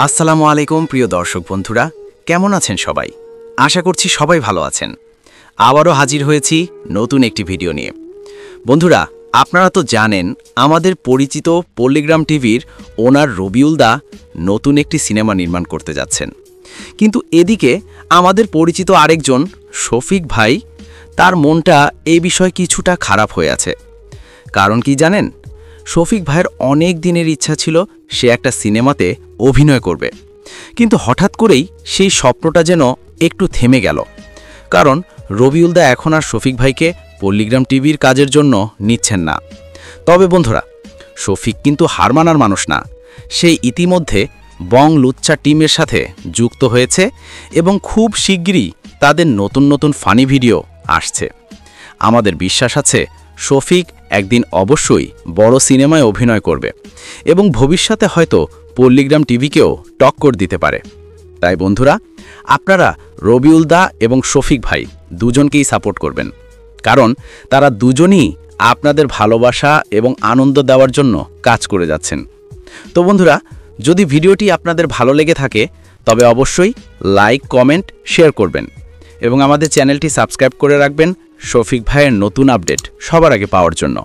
আসসালামু আলাইকুম প্রিয় দর্শক বন্ধুরা, কেমন আছেন সবাই? আশা করছি সবাই ভালো আছেন। আবারও হাজির হয়েছি নতুন একটি ভিডিও নিয়ে। বন্ধুরা, আপনারা তো জানেন আমাদের পরিচিত পল্লীগ্রাম টিভির ওনার রবিউল দা নতুন একটি সিনেমা নির্মাণ করতে যাচ্ছেন। কিন্তু এদিকে আমাদের পরিচিত আরেকজন শফিক ভাই, তার মনটা এই বিষয়ে কিছুটা খারাপ হয়ে আছে। কারণ কি জানেন? শফিক ভাইয়ের অনেক দিনের ইচ্ছা ছিল সে একটা সিনেমাতে অভিনয় করবে, কিন্তু হঠাৎ করেই সেই স্বপ্নটা যেন একটু থেমে গেল। কারণ রবিউল দা এখন আর শফিক ভাইকে পল্লীগ্রাম টিভির কাজের জন্য নিচ্ছেন না। তবে বন্ধুরা, শফিক কিন্তু হার মানার মানুষ না। সেই ইতিমধ্যে বং লুচ্চা টিমের সাথে যুক্ত হয়েছে এবং খুব শিগগিরই তাদের নতুন নতুন ফানি ভিডিও আসছে। আমাদের বিশ্বাস আছে শফিক একদিন অবশ্যই বড় সিনেমায় অভিনয় করবে এবং ভবিষ্যতে হয়তো পল্লীগ্রাম টিভিকেও টক্কর দিতে পারে। তাই বন্ধুরা, আপনারা রবিউল দা এবং শফিক ভাই দুজনকেই সাপোর্ট করবেন, কারণ তারা দুজনই আপনাদের ভালোবাসা এবং আনন্দ দেওয়ার জন্য কাজ করে যাচ্ছেন। তো বন্ধুরা, যদি ভিডিওটি আপনাদের ভালো লেগে থাকে তবে অবশ্যই লাইক, কমেন্ট, শেয়ার করবেন এবং আমাদের চ্যানেলটি সাবস্ক্রাইব করে রাখবেন শফিক ভাইয়ের নতুন আপডেট সবার আগে পাওয়ার জন্য।